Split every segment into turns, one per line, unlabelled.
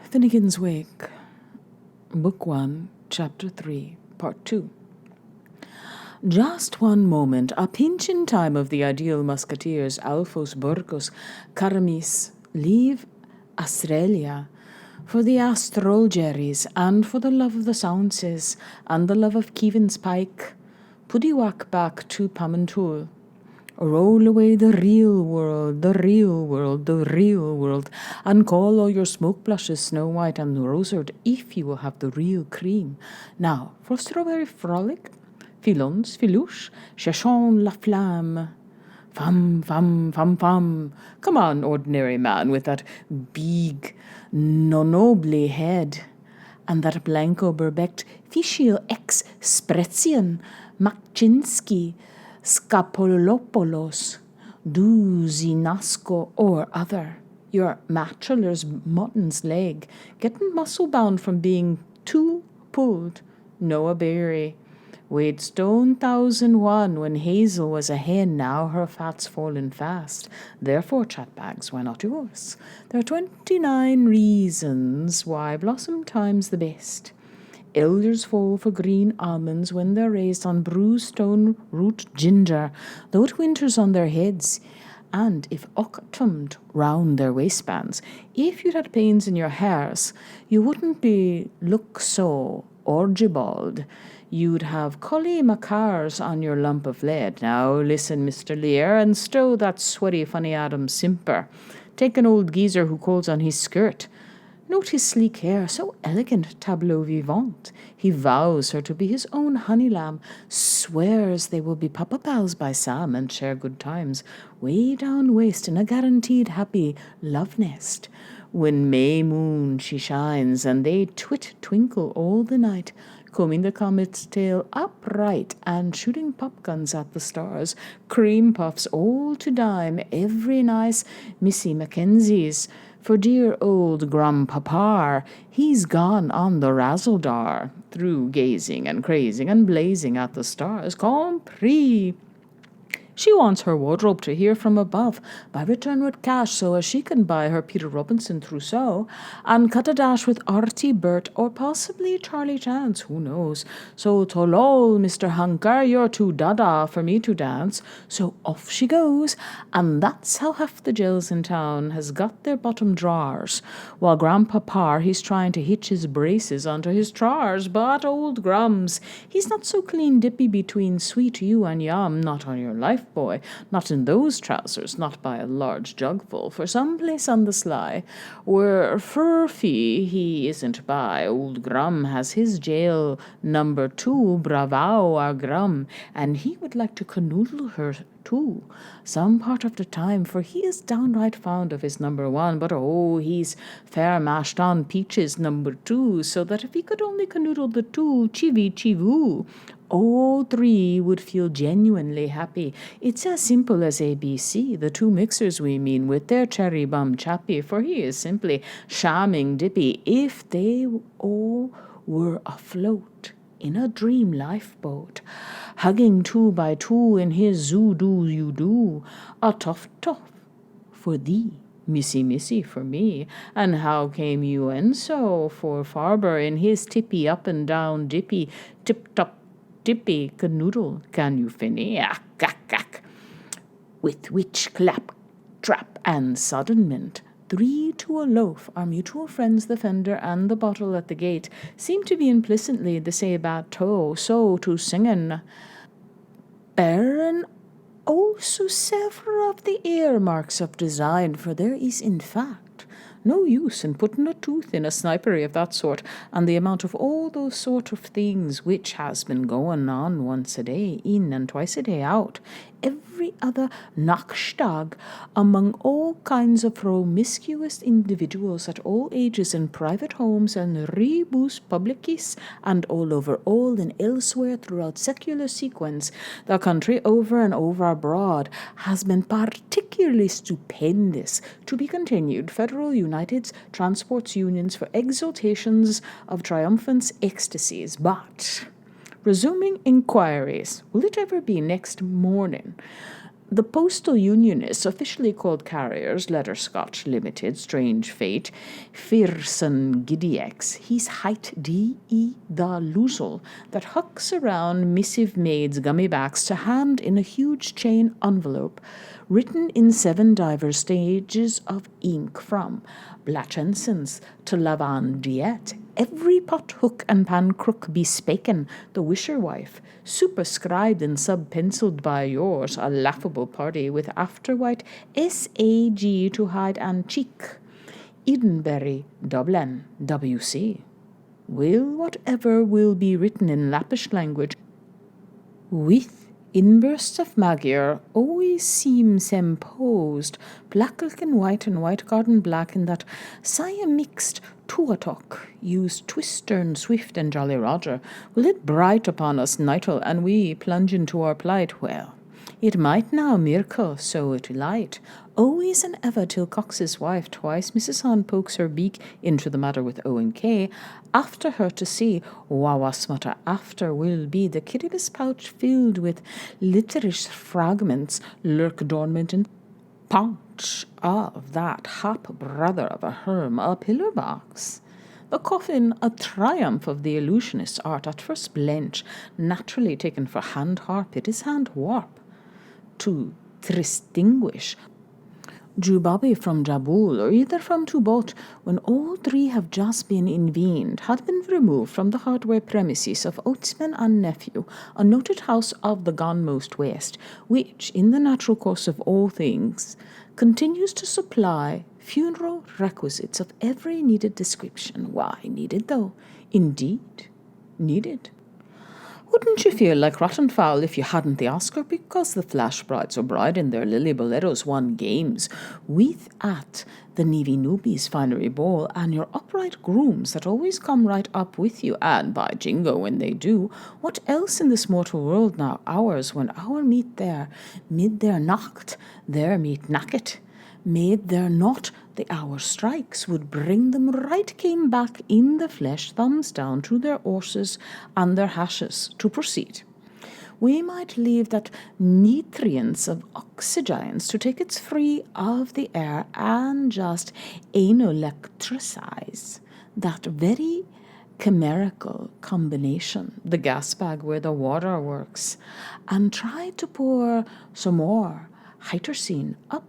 Finnegans Wake, Book 1, Chapter 3, Part 2. Just one moment, a pinch in time of the ideal musketeers, Alphos, Burgos, Caramis, leave Australia for the astrolgeries, and for the love of the Sounces, and the love of Keevan's Pike, Puddiwhack back to Pamantoul. Roll away the real world, the real world, the real world, and call all your smoke blushes snow white and roseate if you will have the real cream. Now, for strawberry frolic, filons, filouche, cherchons la flamme. Fam, fam, fam, fam. Come on, ordinary man, with that big, noble head, and that blanco berbecked fischio ex Sprezian, Makczynski, Scapolopoulos, du Zinasco or other. Your matcheller's mutton's leg, getting muscle bound from being too pulled. Noah Berry. Weighed stone 1001 when Hazel was a hen, now her fat's fallen fast. Therefore, chatbags, why not yours? There are 29 reasons why Blossom Time's the best. Elders fall for green almonds when they're raised on bruised stone root ginger, though it winters on their heads, and if autumned round their waistbands. If you'd had pains in your hairs, you wouldn't be look so orgibald. You'd have collie macars on your lump of lead. Now listen, Mr. Lear, and stow that sweaty funny Adam simper. Take an old geezer who calls on his skirt. Note his sleek hair, so elegant, tableau vivant. He vows her to be his own honey lamb, swears they will be papa pals by Sam and share good times, way down waist in a guaranteed happy love nest. When May moon she shines, and they twinkle all the night, combing the comet's tail upright and shooting popguns at the stars, cream puffs all to dime, every nice Missy Mackenzie's. For dear old grandpapa, he's gone on the razzle-dar, through gazing and crazing and blazing at the stars. Compris. She wants her wardrobe to hear from above, by return with cash, so as she can buy her Peter Robinson trousseau, and cut a dash with Artie Burt, or possibly Charlie Chance, who knows. So tolol, Mr. Hunker, you're too dada for me to dance. So off she goes, and that's how half the gels in town has got their bottom drawers, while grandpapa, he's trying to hitch his braces onto his trars. But old Grums, he's not so clean dippy between sweet you and yum, not on your life, boy, not in those trousers, not by a large jugful, for some place on the sly, where Furphy he isn't by, old Grum has his jail number 2, bravo our Grum, and he would like to canoodle her too, some part of the time, for he is downright fond of his number 1, but oh, he's fair mashed on peaches number 2, so that if he could only canoodle the 2, chivy chivoo, all 3 would feel genuinely happy. It's as simple as ABC, the 2 mixers we mean, with their cherry bum chappy, for he is simply shamming dippy, if they all were afloat in a dream lifeboat, hugging 2 by 2 in his zoo-doo you do, a tough for thee, missy for me, and how came you and so for Farber in his tippy up and down dippy, tip-top dippy canoodle, can you finny, ack, with which clap, trap, and suddenment, 3 to a loaf, our mutual friends the fender and the bottle at the gate seem to be implicitly the say bateau, so to singen. Baron also several of the earmarks of design, for there is in fact no use in putting a tooth in a snipery of that sort, and the amount of all those sort of things which has been going on once a day in and twice a day out, every other Nachstag, among all kinds of promiscuous individuals at all ages in private homes and rebus publicis, and all over all and elsewhere throughout secular sequence, the country over and over abroad, has been particularly stupendous, to be continued. Federal United's Transports Unions for exultations of triumphant ecstasies. But resuming inquiries, will it ever be next morning? The Postal Unionists, officially called Carriers, Letter Scotch Limited, strange fate, Fearson Giddiex, he's height D.E. the Loozle, that hucks around missive maids' gummy backs to hand in a huge chain envelope, written in 7 divers stages of ink from Blatch Ensigns to Lavandiette, every pot, hook, and pan crook bespaken, the wisher wife, superscribed and sub-penciled by yours, a laughable party with afterwhite S.A.G. to hide and cheek. Edenbury, Dublin, W.C. Will whatever will be written in Lappish language, with inbursts of Magyar, always seems imposed, black and white garden black, in that Siam-mixed Tuatok, used Twistern, Swift, and Jolly Roger. Will it bright upon us, Nightle, and we plunge into our plight? Well, it might now, Mirko, so it light. Always and ever till Cox's wife twice Mrs. Hahn pokes her beak into the matter with O and K, after her to see, Wawasmutter after will be the kiribus pouch filled with literish fragments lurk dormant in pouch of that hap brother of a herm, a pillar box. The coffin, a triumph of the illusionist's art, at first blench, naturally taken for hand harp, it is hand warp. To distinguish Jubabi from Jabul, or either from Tubot, when all 3 have just been invened, had been removed from the hardware premises of Oatsman and Nephew, a noted house of the Gonmost West, which, in the natural course of all things, continues to supply funeral requisites of every needed description. Why needed, though? Indeed, needed. Wouldn't you feel like rotten fowl if you hadn't the Oscar, because the flash brides or bride in their lily boleros won games with at the Nevi Newbies finery ball, and your upright grooms that always come right up with you, and by jingo when they do, what else in this mortal world now ours, when our meet there, mid their nacht, their meet nacket, made there not the hour strikes, would bring them right came back in the flesh, thumbs down to their horses and their hashes, to proceed. We might leave that nutrients of oxygens to take its free of the air, and just anoelectricize that very chimerical combination, the gas bag where the water works, and try to pour some more hydrocene up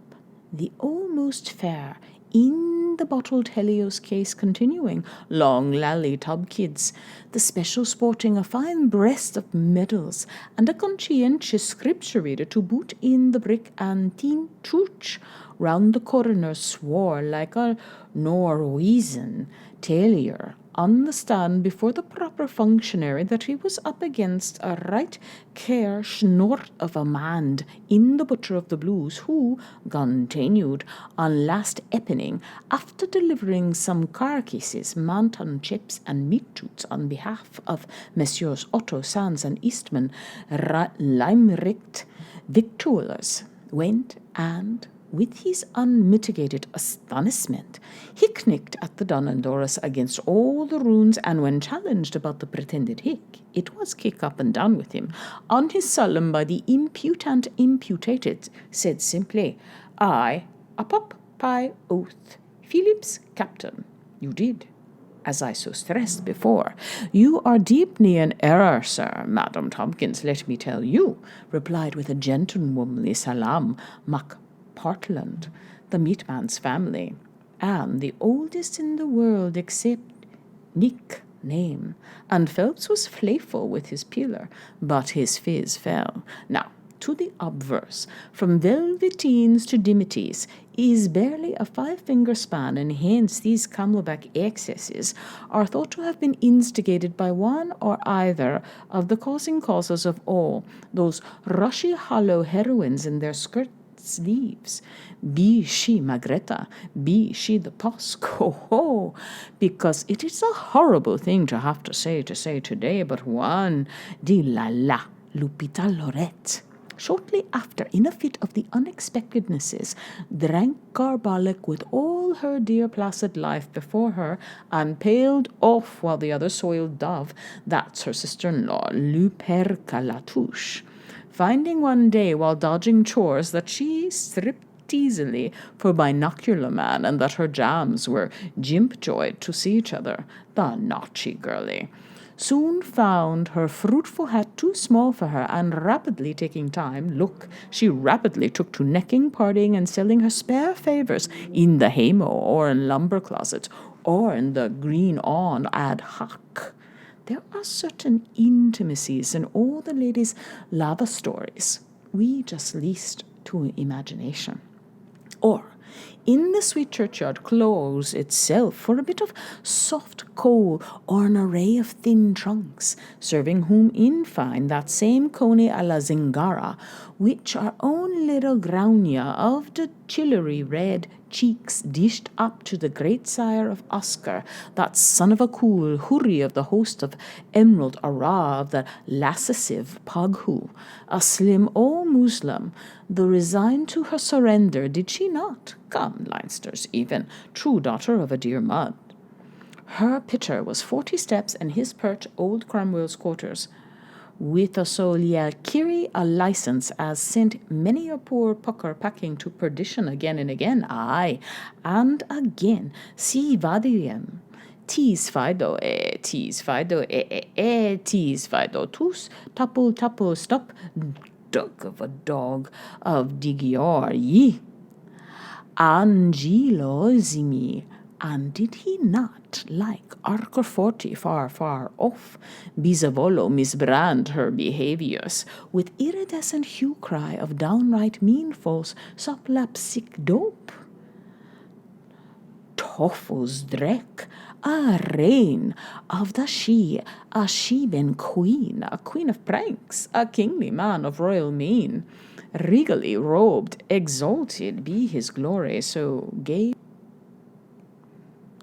the almost fair in the bottled Helios case, continuing long lally tub kids, the special sporting a fine breast of medals and a conscientious scripture reader to boot in the brick and teen church. Round the coroner swore like a Norwegian tailor on the stand before the proper functionary that he was up against a right care snort of a man in the Butcher of the Blues, who continued on last evening, after delivering some carcasses, mountain chips, and meat toots on behalf of Messrs. Otto Sands and Eastman Limerick victuallers, went and, with his unmitigated astonishment, he knicked at the Dun and Doris against all the runes, and when challenged about the pretended hick, it was kick up and down with him, on his solemn by the imputant imputated, said simply, I, a pop pie oath, Philip's captain. You did, as I so stressed before. You are deeply in error, sir, Madam Tompkins, let me tell you, replied with a gentlewomanly salam Portland, the meatman's family, and the oldest in the world except nickname, and Phelps was playful with his peeler, but his fizz fell. Now, to the obverse, from velveteens to dimities, is barely a 5-finger span, and hence these camelback excesses are thought to have been instigated by one or either of the causing causes of all, those rushy hollow heroines in their skirt sleeves, be she Magreta, be she the Posk, ho, because it is a horrible thing to have to say today, but one, di la, Lupita Lorette, shortly after, in a fit of the unexpectednesses, drank carbolic with all her dear placid life before her, and paled off while the other soiled dove, that's her sister-in-law, Luperca Latouche, finding one day while dodging chores that she stripped easily for binocular man and that her jams were jimp-joyed to see each other. The naughty girlie soon found her fruitful hat too small for her, and rapidly taking time, she rapidly took to necking, parting, and selling her spare favours in the haymow or in lumber closet or in the green awn ad hoc. There are certain intimacies in all the ladies' lava stories we just least to imagination. Or in the sweet churchyard close itself for a bit of soft coal or an array of thin trunks, serving whom in fine that same coney a la zingara, which our own little Graunia of the chillery red cheeks dished up to the great sire of Oscar, that son of a cool hurry of the host of Emerald Ara of the lassessive Poghu, a slim old Muslim, though resigned to her surrender, did she not? Come, Leinsters, even, true daughter of a dear mud. Her pitcher was 40 steps, and his perch old Cromwell's quarters, with a so kiri a license as sent many a poor pucker packing to perdition again and again, aye, and again. Si vadiem. Tis fido, tis fido, tis fido, tus, tapul, stop, dog of a dog of digior, ye. Angelo zimi, and did he not, like Arcorforti far off, Bisavolo misbrand her behaviors with iridescent hue cry of downright mean false soplapsic dope? Toffus drek, a reign of the she, a Sheben queen, a queen of pranks, a kingly man of royal mien, regally robed, exalted be his glory, so gay.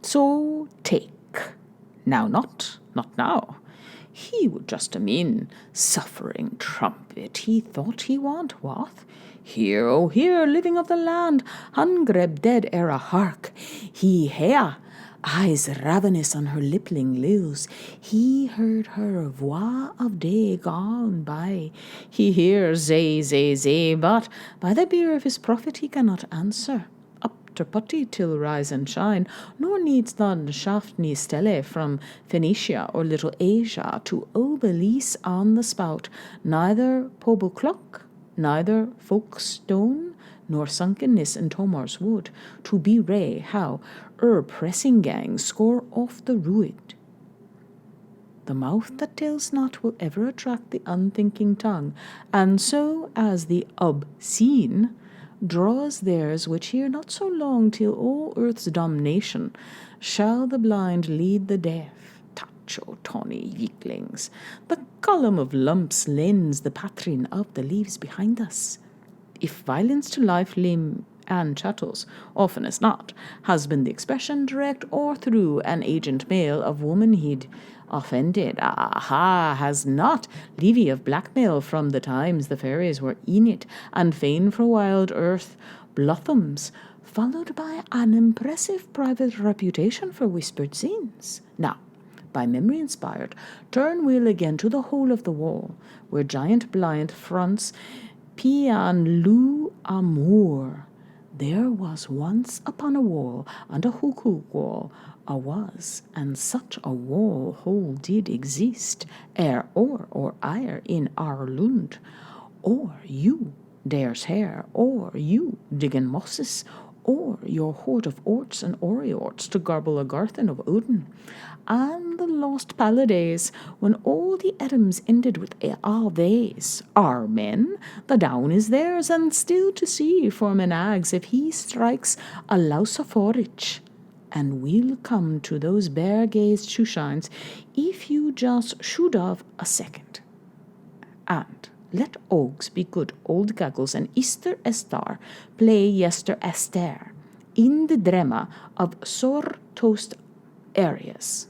So take. Now not now. He would just mean suffering trumpet, he thought he want, what? Here, oh here, living of the land, hungreb dead era hark. He here, eyes ravenous on her lippling lips. He heard her voix of day gone by. He hears zay, but by the beer of his prophet he cannot answer. Up to putty till rise and shine, nor needs none shaft ni stele from Phoenicia or Little Asia to Obelisk on the spout, neither Pobble clock, neither Folkestone, nor sunkenness in Tomar's wood, to bewray how pressing gangs score off the ruid. The mouth that tells not will ever attract the unthinking tongue, and so as the obscene draws theirs which hear not so long till all earth's damnation shall the blind lead the deaf. Tacho tawny weaklings, the column of lumps lends the pattern of the leaves behind us. If violence to life, limb, and chattels, often as not, has been the expression, direct or through an agent male, of womanhood offended, has not levy of blackmail from the times the fairies were in it, and fain for wild earth blossoms, followed by an impressive private reputation for whispered sins. Now, by memory inspired, turn wheel again to the hole of the wall, where giant blind fronts Pian Lou Amour. There was once upon a wall, and a hook wall, a was, and such a wall hole did exist, or ire in our lund, or you, dare's hair, or you, diggin mosses, or your hoard of orts and oriorts to garble a garthen of Odin, and the lost palladays, when all the Adams ended with aves. Our men, the down is theirs, and still to see for Menags if he strikes a louse of forage. And we'll come to those bare-gazed shoeshines if you just should have a second. And let Ogs be good old gaggles, and Easter Estar play Yester Esther in the drama of sore toast areas.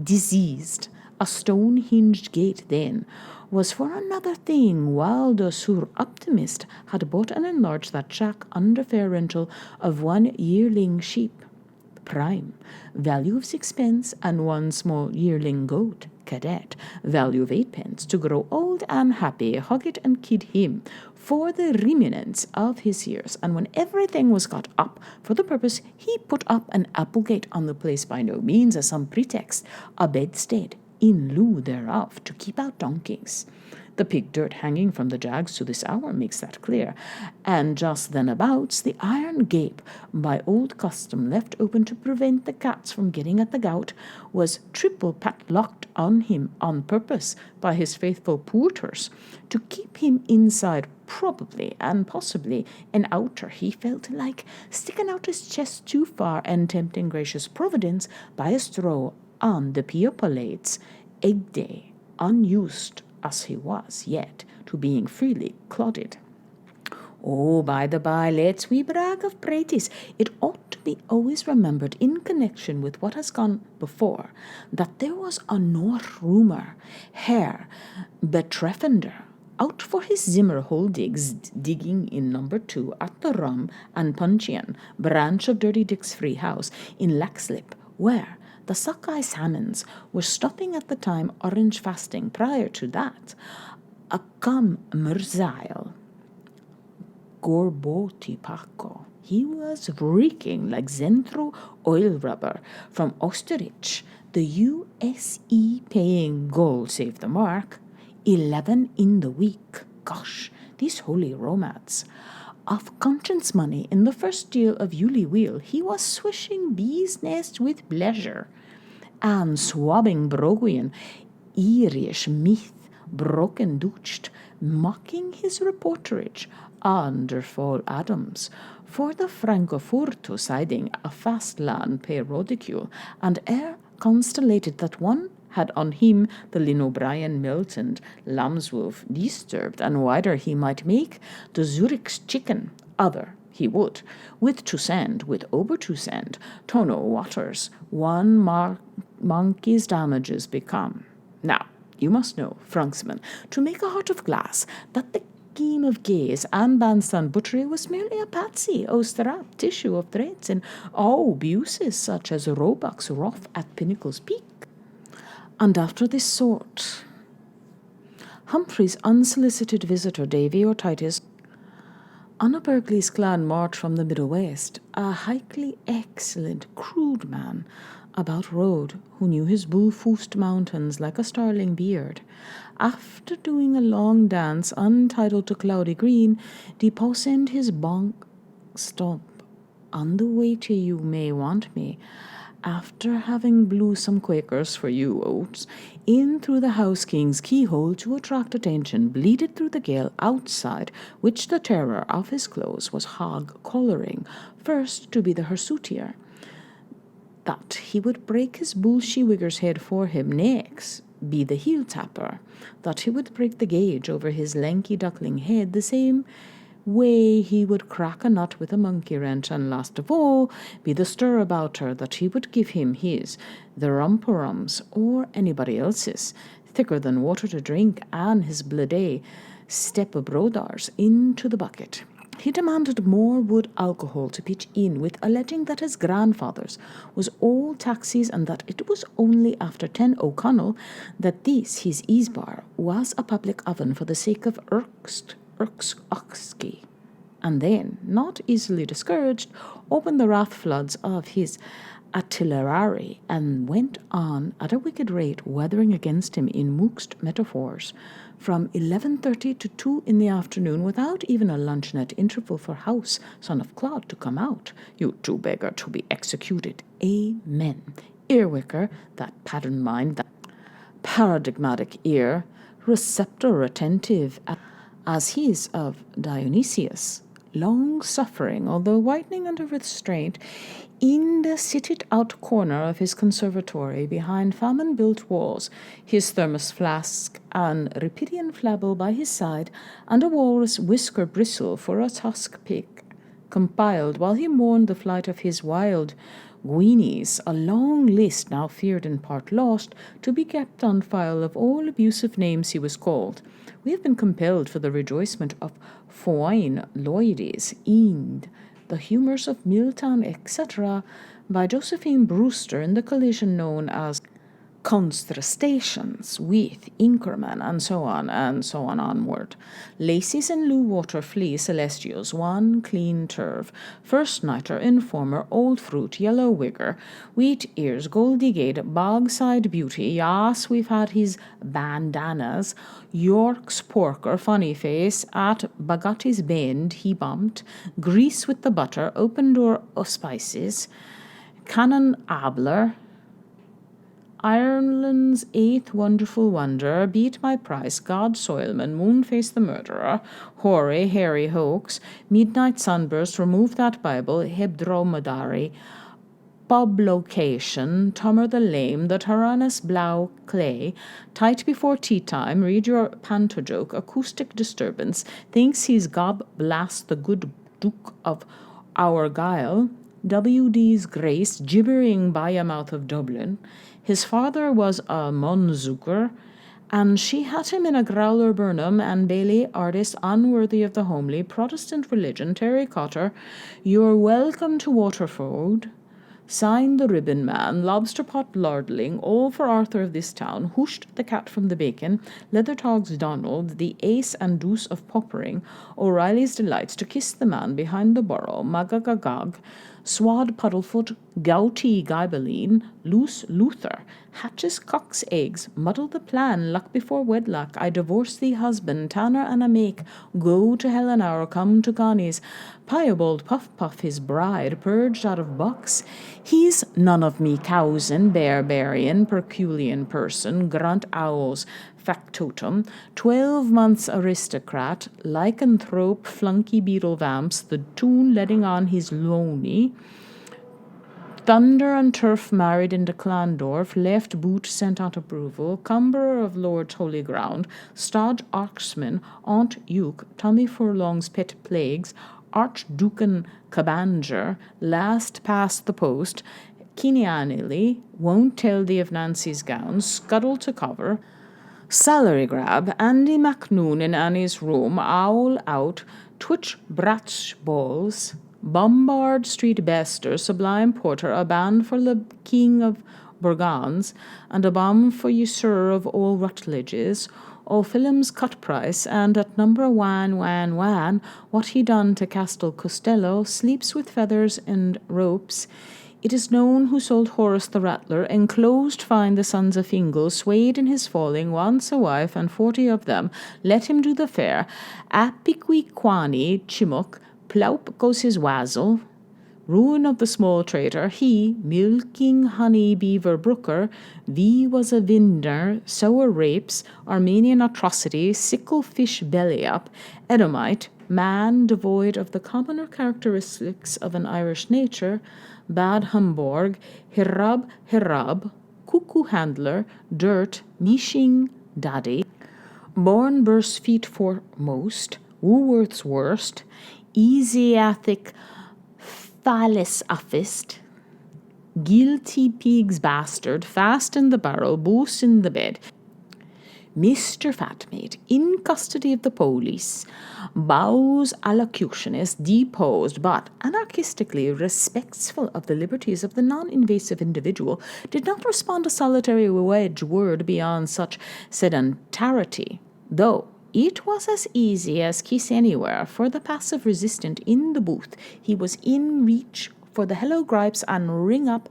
Diseased, a stone-hinged gate then was for another thing, while the Sur Optimist had bought and enlarged that shack under fair rental of one yearling sheep. prime, value of 6 pence, and 1 small yearling goat, cadet, value of 8 pence, to grow old and happy, hug it and kid him for the remnants of his years. And when everything was got up for the purpose, he put up an applegate on the place, by no means as some pretext, a bedstead in lieu thereof, to keep out donkeys. The pig dirt hanging from the jags to this hour makes that clear. And just then abouts the iron gape, by old custom left open to prevent the cats from getting at the gout, was triple padlocked on him on purpose by his faithful porters, to keep him inside probably and possibly an outer. He felt like sticking out his chest too far and tempting gracious Providence by a straw on the Piopolate's egg day, unused as he was yet to being freely clodded. Oh, by the by, let's we brag of praties. It ought to be always remembered in connection with what has gone before, that there was a North rumour, Herr Betreffender, out for his Zimmer hole digging in number 2 at the Rum and Puncheon branch of Dirty Dick's free house in Leixlip, where the sockeye salmons were stopping at the time orange fasting. Prior to that, a cum Merzile Gorboti Paco. He was reeking like Zentro oil rubber from Osterich, the USE paying gold save the mark, 11 in the week. Gosh, these holy romads. Of conscience money in the first deal of Yuli Wheel, he was swishing bees' nests with pleasure, and swabbing Broguian, Irish myth, broken douched, mocking his reporterage under Fall Adams, for the Frankfurto siding a fast land periodical, and ere constellated that one had on him the Lynn O'Brien Milton Lambswolf disturbed, and wider he might make the Zurich's chicken, other he would, with Toussaint, with over Toussaint, Tono Waters, one monkey's damages become. Now, you must know, Franksman, to make a heart of glass, that the scheme of gaze and bandstand butchery was merely a patsy, strap tissue of threads, and abuses such as roebuck's rough at Pinnacle's Peak. And after this sort, Humphrey's unsolicited visitor, Davy or Titus, on a Berkeley's clan march from the Middle West, a highly excellent, crude man about road, who knew his bull-foosed mountains like a starling beard, after doing a long dance untitled to Cloudy Green, deposited his bonk stump on the way to You May Want Me, after having blew some Quakers for you oats, in through the house king's keyhole to attract attention, bleeded through the gale outside, which the terror of his clothes was hog-collaring, first to be the hirsutier, that he would break his bull she-wigger's head for him, next be the heel-tapper, that he would break the gauge over his lanky duckling head, the same way he would crack a nut with a monkey wrench, and last of all be the stir-abouter, that he would give him his, the rumperums, or anybody else's, thicker than water to drink, and his blade step of brodars into the bucket. He demanded more wood alcohol to pitch in, with alleging that his grandfather's was all taxis, and that it was only after 10 O'Connell that this, his Easbar, was a public oven for the sake of Oxkey, and then, not easily discouraged, opened the wrath floods of his artillery, and went on at a wicked rate, weathering against him in mooxed metaphors, from 11:30 to 2 in the afternoon, without even a luncheonette interval for House, son of Claude, to come out. You two beggar to be executed. Amen. Earwicker, that pattern mind, that paradigmatic ear, receptor attentive, as he is of Dionysius, long-suffering, although whitening under restraint, in the sitted-out corner of his conservatory behind famine-built walls, his thermos flask and Ripidian flabel by his side, and a walrus whisker bristle for a tusk pick, compiled, while he mourned the flight of his wild Guineas, a long list, now feared and part lost, to be kept on file of all abusive names he was called. We have been compelled, for the rejoicement of Foyne Lloydies, and the humours of Milltown, etc., by Josephine Brewster in the collision known as Constrastations with Inkerman, and so on onward. Lacey's and Lou Water Flea Celestials, one clean turf, first nighter, informer, old fruit, yellow wigger, wheat ears, goldy gate, bogside beauty, yas, we've had his bandanas, York's porker, funny face, at Bagotti's bend, he bumped, grease with the butter, open door of spices, Canon Abler, Ireland's eighth wonderful wonder, beat my price, God Soilman, Moonface the murderer, Hoary, Harry Hoax, Midnight Sunburst, remove that Bible, Hebdromedary, Publication, Tummer the lame, the Tyrannus Blau Clay, tight before tea time, read your panto joke, acoustic disturbance, thinks he's gob blast the good Duke of Argyll, W.D.'s Grace, gibbering by a mouth of Dublin. His father was a Monzuker, and she had him in a growler Burnham and Bailey artist unworthy of the homely Protestant religion, Terry Cotter, you're welcome to Waterford. Signed the ribbon man, lobster pot lordling, all for Arthur of this town, whooshed the cat from the bacon, Leathertog's Donald, the ace and deuce of Poppering, O'Reilly's delights to kiss the man behind the borough, Magagagog, Swad Puddlefoot, Gouty Guybeline, Loose Luther, hatches cock's eggs, muddle the plan, luck before wedlock, I divorce thee husband, Tanner and a make, go to hell an hour, come to Connie's, Piebald Puff Puff his bride, purged out of bucks, he's none of me cowsin, barbarian, Perculian person, grunt owls, factotum, 12 months aristocrat, lycanthrope, flunky beetle vamps, the tune letting on his loney, thunder and turf married into Clandorf, left boot sent out approval, cumberer of Lord's holy ground, Stodge Oxman, Aunt Uke, Tommy Furlong's pet plagues, Archduken Cabanger, last past the post, Kinianily, won't tell thee of Nancy's gowns, scuttle to cover, salary grab, Andy McNoon in Annie's room, owl out, Twitch Bratch balls, Bombard Street Bester, Sublime Porter, a band for the King of Burgons, and a bomb for you, sir, of all Rutledges, all Films cut price, and at number 111, what he done to Castel Costello, sleeps with feathers and ropes. It is known who sold Horace the Rattler, enclosed find the sons of Fingal, swayed in his falling, once a wife, and 40 of them, let him do the fair. Apiqui Quani, Chimuk, Ploup goes his wazzle, ruin of the small trader, he, milking honey beaver brooker, V was a vintner, sour rapes, Armenian atrocity, sickle fish belly up, Edomite, man devoid of the commoner characteristics of an Irish nature, Bad Hamburg, Hirab, cuckoo handler, dirt, Mishing daddy, born burst feet foremost, Woolworth's worst, Easiathic phallus affist, guilty pig's bastard, fast in the barrel, boos in the bed, Mr. Fatmate, in custody of the police, Bow's allocutionist, deposed, but anarchistically respectful of the liberties of the non-invasive individual, did not respond a solitary wedge word beyond such sedentarity, though it was as easy as kiss anywhere for the passive resistant in the booth. He was in reach for the hello gripes and ring up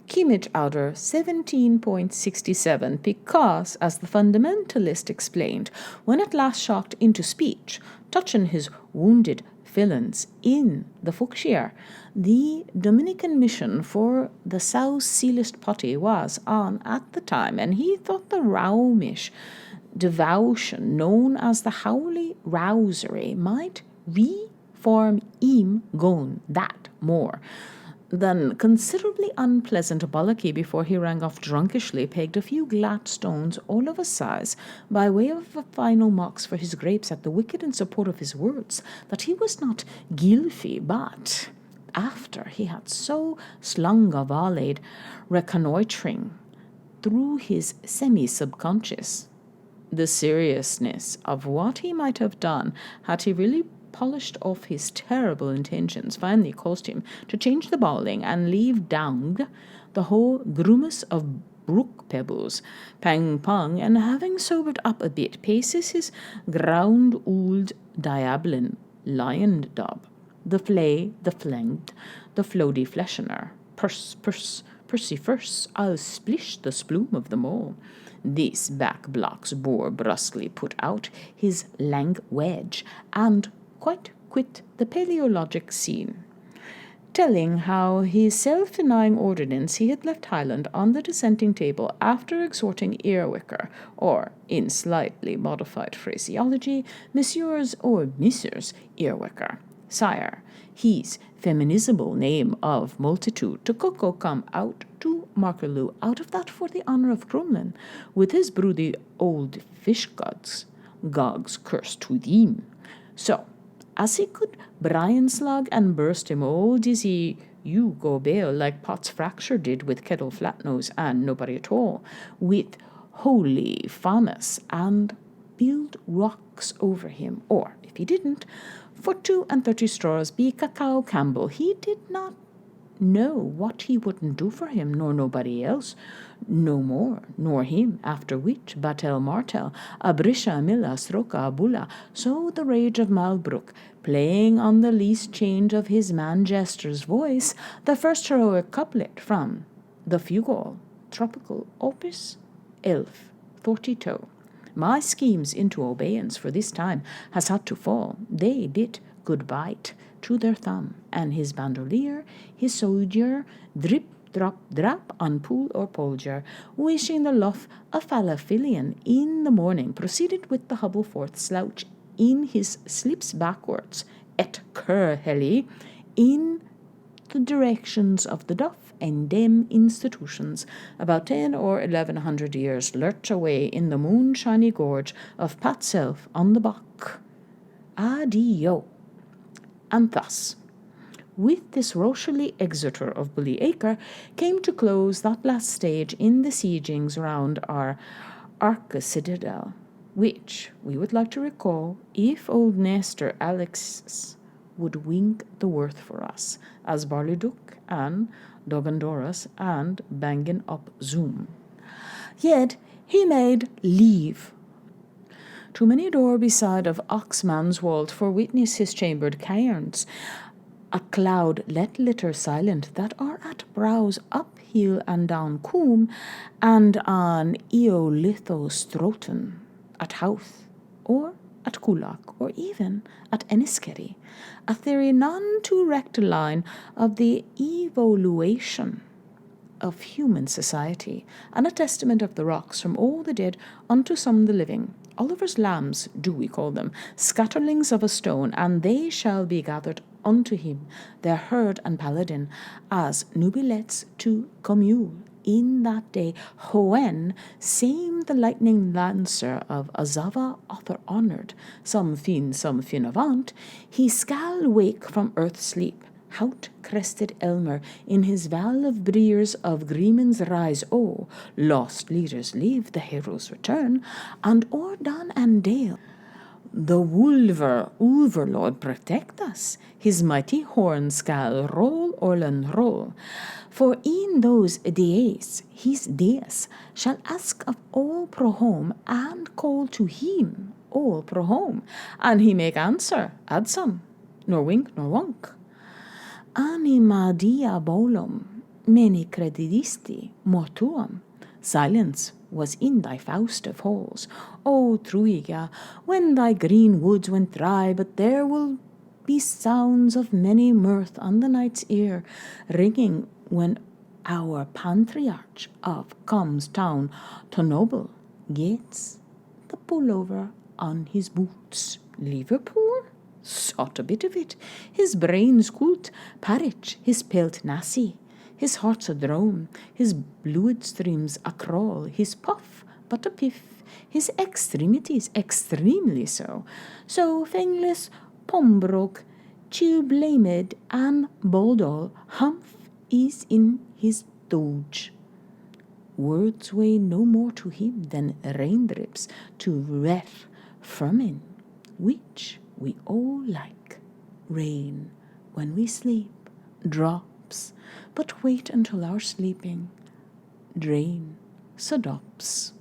Kimmich Outer 17.67 because, as the fundamentalist explained, when at last shocked into speech, touching his wounded villains in the Fuchsier, the Dominican mission for the South Sealist Potty was on at the time, and he thought the Raumish devotion known as the Howley Rousery might reform him gone that more than considerably unpleasant bollocky before he rang off drunkishly, pegged a few Gladstones all of a size by way of a final mocks for his grapes at the wicked in support of his words, that he was not guilty, but after he had so slung a volleyed reconnoitring through his semi-subconscious the seriousness of what he might have done had he really polished off his terrible intentions, finally caused him to change the bowling and leave down the whole grumus of brook pebbles, pang pong, and having sobered up a bit, paces his ground old diablin, lion dub, the flay, the flanged, the floaty fleshener, Percy first, I'll splish the splume of them all. This back blocks bore brusquely put out his lang wedge, and quite quit the paleologic scene, telling how his self-denying ordinance he had left Highland on the dissenting table after exhorting Earwicker, or, in slightly modified phraseology, Messieurs or Messrs. Earwicker, sire, his feminizable name of multitude, to Coco come out to Markerloo out of that for the honour of Crumlin, with his broody old fish gogs cursed to them. So, as he could Brian slug and burst him all dizzy, you go bail like Potts Fracture did with Kettle Flatnose and nobody at all, with holy Famus, and build rocks over him, or, if he didn't, for 32 straws be Cacao Campbell. He did not know what he wouldn't do for him, nor nobody else, no more, nor him, after which, Batel Martel, Abrisha, Milla, Sroka, Abula, so the rage of Malbrook, playing on the least change of his man-jester's voice, the first heroic couplet from the Fugal, Tropical Opus 1142. My schemes into obeyance for this time has had to fall. They bid good bite to their thumb, and his bandolier, his soldier, drip, drop, drap on pool or polger, wishing the luff a falafilian in the morning, proceeded with the hubble forth slouch in his slips backwards, et cur heli, in the directions of the Duff and dem institutions, about 10 or 1100 years lurch away in the moonshiny gorge of Patself on the Bach. Adio. And thus, with this Rocherly Exeter of Bully Acre, came to close that last stage in the siegings round our Arca Citadel, which we would like to recall if old Nestor Alexis would wink the worth for us, as Barleyduck and Dogandoras and Bangin up Zoom. Yet he made leave to many a door beside of Oxman's Wold for witness his chambered cairns, a cloud let litter silent that are at brows up hill and down coombe, and on Eolitho Stroton, at Howth, or at Coolock, or even at Enniskerry, a theory none too rectiligne of the evolution of human society, and a testament of the rocks from all the dead unto some the living. Oliver's lambs do we call them, scatterlings of a stone, and they shall be gathered unto him, their herd and paladin, as nubilets to commune in that day, when same the lightning lancer of Azava author honoured, some fin avant, he skal wake from earth's sleep, hout crested Elmer in his val of Breers of Greenman's rise, oh, lost leaders live, the heroes return, and o'er Don and Dale the Wolverlord protect us, his mighty horn skal roll Orland roll. For in those days his deus shall ask of all pro home, and call to him all pro home, and he make answer, add some, nor wink nor wonk. Anima diabolum, mene credidisti mortuum. Silence was in thy Faust of halls, O Truiga, when thy green woods went dry, but there will be sounds of many mirth on the night's ear, ringing when our patriarch of comes town to noble gets the pullover on his boots. Liverpool? Sot a bit of it. His brains coot, Parich, his pelt nassy, his heart's a drone, his bluid streams a crawl, his puff but a piff, his extremities extremely so. So Fenglis, Pombroke, Chilblamed, and Boldall, Humph is in his doge. Words weigh no more to him than raindrips to wreath from in, which we all like. Rain, when we sleep, drops, but wait until our sleeping. Drain, sodops.